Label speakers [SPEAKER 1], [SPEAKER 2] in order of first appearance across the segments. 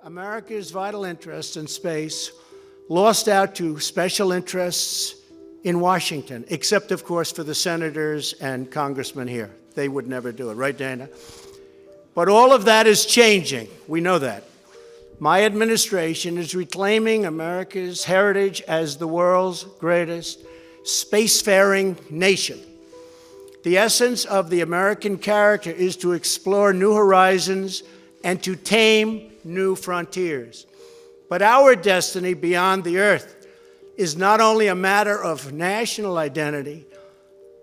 [SPEAKER 1] America's vital interests in space lost out to special interests in Washington, except, of course, for the senators and congressmen here. They would never do it, right, Dana? But all of that is changing. We know that. My administration is reclaiming America's heritage as the world's greatest spacefaring nation. The essence of the American character is to explore new horizons and to tame new frontiers. But our destiny beyond the Earth is not only a matter of national identity,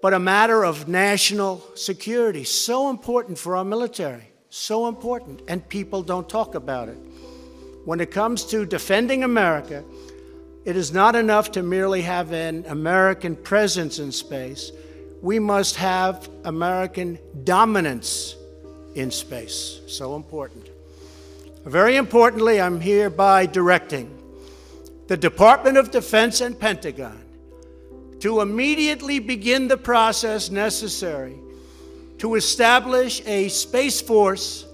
[SPEAKER 1] but a matter of national security. So important for our military, so important, and people don't talk about it. When it comes to defending America, it is not enough to merely have an American presence in space. We must have American dominance in space. So important. Very importantly, I'm hereby directing the Department of Defense and Pentagon to immediately begin the process necessary to establish a Space Force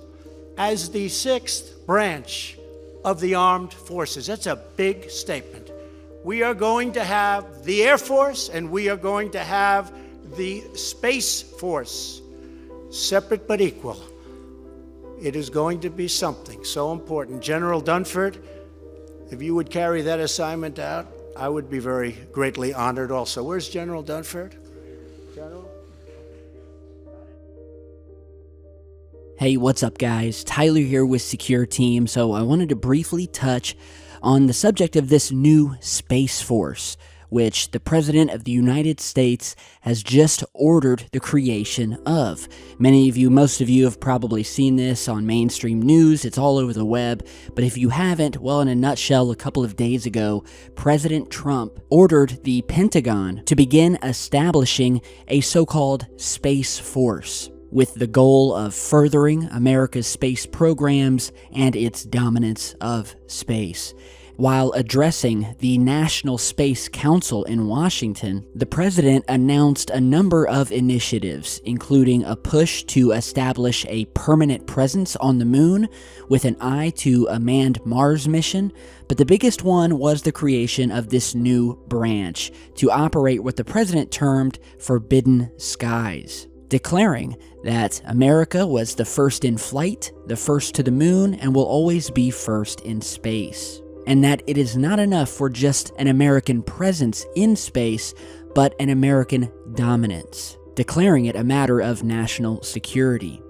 [SPEAKER 1] as the sixth branch of the armed forces. That's a big statement. We are going to have the Air Force and we are going to have the Space Force, separate but equal. It is going to be something so important. General Dunford, if you would carry that assignment out, I would be very greatly honored also. Where's General Dunford? General?
[SPEAKER 2] Hey, what's up guys? Tyler here with Secureteam. So I wanted to briefly touch on the subject of this new Space Force, which the President of the United States has just ordered the creation of. Most of you have probably seen this on mainstream news. It's all over the web. But if you haven't, well, in a nutshell, a couple of days ago, President Trump ordered the Pentagon to begin establishing a so-called Space Force, with the goal of furthering America's space programs and its dominance of space. While addressing the National Space Council in Washington, the president announced a number of initiatives, including a push to establish a permanent presence on the moon with an eye to a manned Mars mission. But the biggest one was the creation of this new branch to operate what the president termed forbidden skies, declaring that America was the first in flight, the first to the moon, and will always be first in space. And that it is not enough for just an American presence in space, but an American dominance, declaring it a matter of national security.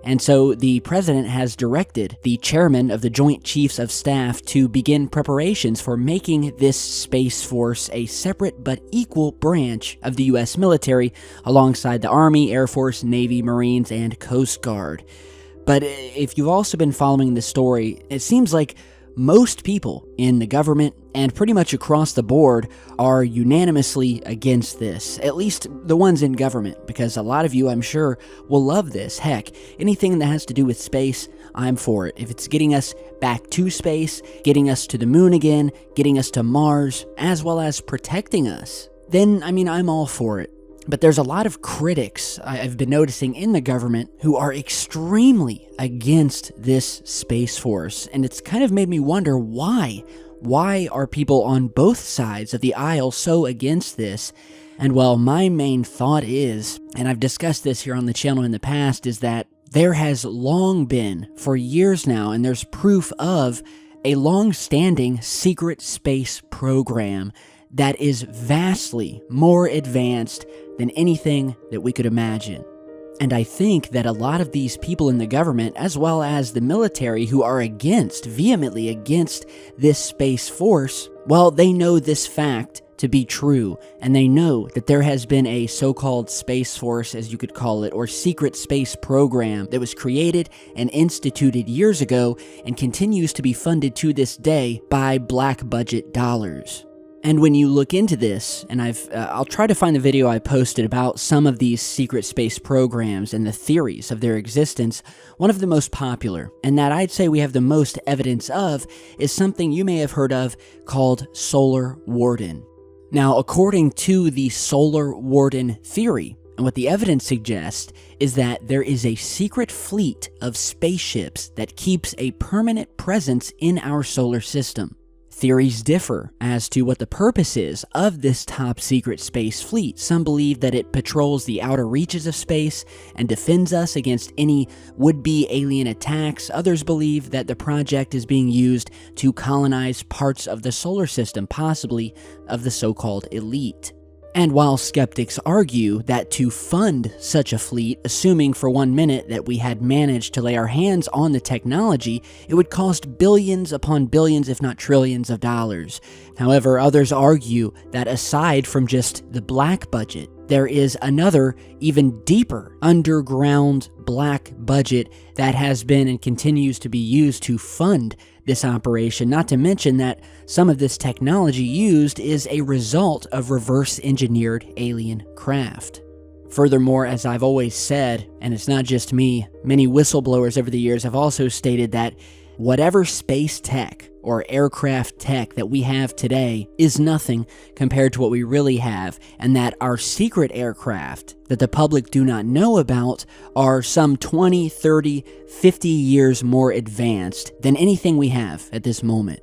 [SPEAKER 2] And so the president has directed the chairman of the Joint Chiefs of Staff to begin preparations for making this Space Force a separate but equal branch of the U.S. military alongside the Army, Air Force, Navy, Marines, and Coast Guard. But if you've also been following the story, it seems like most people in the government and pretty much across the board are unanimously against this, at least the ones in government, because a lot of you, I'm sure, will love this. Heck, anything that has to do with space, I'm for it. If it's getting us back to space, getting us to the moon again, getting us to Mars, as well as protecting us, then, I'm all for it. But there's a lot of critics I've been noticing in the government who are extremely against this Space Force, and it's kind of made me wonder why. Why are people on both sides of the aisle so against this? And well, my main thought is, and I've discussed this here on the channel in the past, is that there has long been, for years now, and there's proof of, a long-standing secret space program that is vastly more advanced than anything that we could imagine. And I think that a lot of these people in the government, as well as the military who are vehemently against this Space Force, well, they know this fact to be true, and they know that there has been a so-called Space Force, as you could call it, or secret space program that was created and instituted years ago and continues to be funded to this day by black budget dollars. And when you look into this, and I'll try to find the video I posted about some of these secret space programs and the theories of their existence, one of the most popular, and that I'd say we have the most evidence of, is something you may have heard of called Solar Warden. Now, according to the Solar Warden theory, And what the evidence suggests is that there is a secret fleet of spaceships that keeps a permanent presence in our solar system. Theories differ as to what the purpose is of this top-secret space fleet. Some believe that it patrols the outer reaches of space and defends us against any would-be alien attacks. Others believe that the project is being used to colonize parts of the solar system, possibly of the so-called elite. And while skeptics argue that to fund such a fleet, assuming for 1 minute that we had managed to lay our hands on the technology, it would cost billions upon billions, if not trillions of dollars. However, others argue that aside from just the black budget, there is another, even deeper, underground black budget that has been and continues to be used to fund this operation, not to mention that some of this technology used is a result of reverse-engineered alien craft. Furthermore, as I've always said, and it's not just me, many whistleblowers over the years have also stated that whatever space tech or aircraft tech that we have today is nothing compared to what we really have, and that our secret aircraft that the public do not know about are some 20, 30, 50 years more advanced than anything we have at this moment.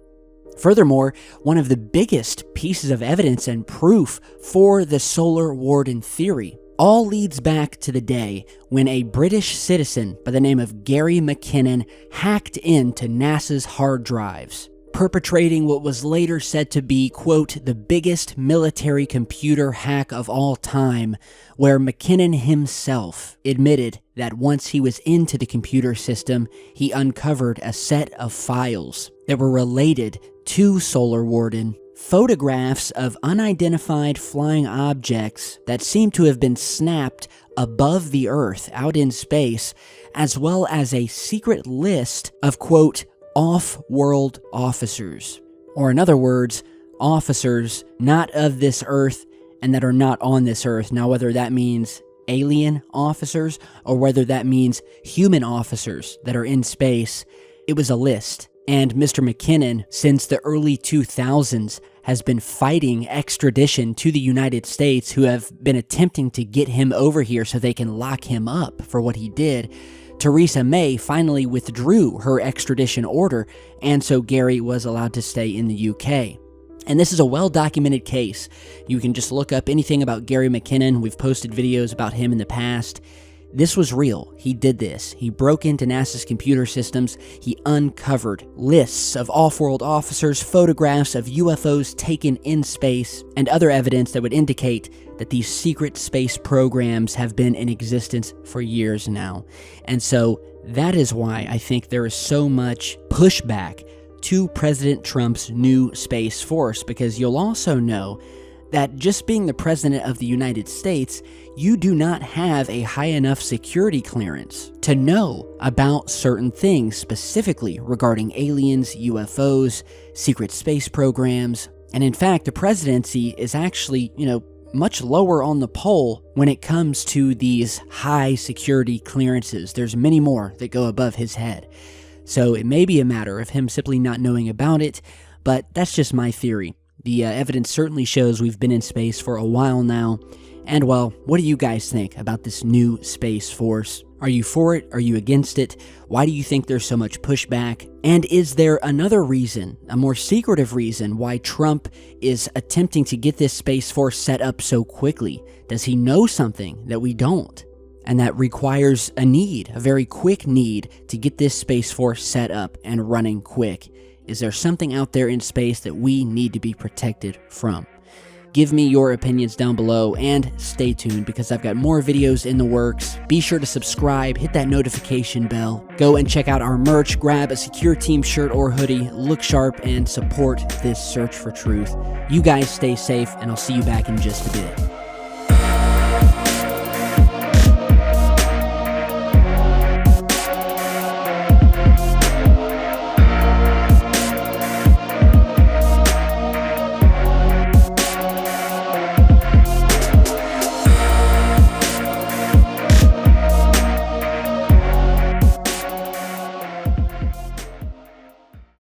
[SPEAKER 2] Furthermore, one of the biggest pieces of evidence and proof for the Solar Warden theory all leads back to the day when a British citizen by the name of Gary McKinnon hacked into NASA's hard drives, perpetrating what was later said to be, quote, the biggest military computer hack of all time, where McKinnon himself admitted that once he was into the computer system, he uncovered a set of files that were related to Solar Warden, photographs of unidentified flying objects that seem to have been snapped above the Earth out in space, as well as a secret list of, quote, off-world officers. Or in other words, officers not of this Earth and that are not on this Earth. Now, whether that means alien officers or whether that means human officers that are in space, it was a list. And Mr. McKinnon, since the early 2000s, has been fighting extradition to the United States, who have been attempting to get him over here so they can lock him up for what he did. Theresa May finally withdrew her extradition order, and so Gary was allowed to stay in the UK. And this is a well-documented case. You can just look up anything about Gary McKinnon. We've posted videos about him in the past. This was real. He did this. He broke into NASA's computer systems. He uncovered lists of off-world officers, photographs of UFOs taken in space, and other evidence that would indicate that these secret space programs have been in existence for years now. And so that is why I think there is so much pushback to President Trump's new Space Force, because you'll also know that just being the President of the United States, you do not have a high enough security clearance to know about certain things, specifically regarding aliens, UFOs, secret space programs. And in fact, the presidency is actually, much lower on the poll when it comes to these high security clearances. There's many more that go above his head. So it may be a matter of him simply not knowing about it, but that's just my theory. The evidence certainly shows we've been in space for a while now. And well, what do you guys think about this new Space Force? Are you for it? Are you against it? Why do you think there's so much pushback? And is there another reason, a more secretive reason, why Trump is attempting to get this Space Force set up so quickly? Does he know something that we don't? And that requires a very quick need to get this Space Force set up and running quick. Is there something out there in space that we need to be protected from? Give me your opinions down below, and stay tuned because I've got more videos in the works. Be sure to subscribe, hit that notification bell. Go and check out our merch, grab a Secureteam shirt or hoodie, look sharp, and support this search for truth. You guys stay safe, and I'll see you back in just a bit.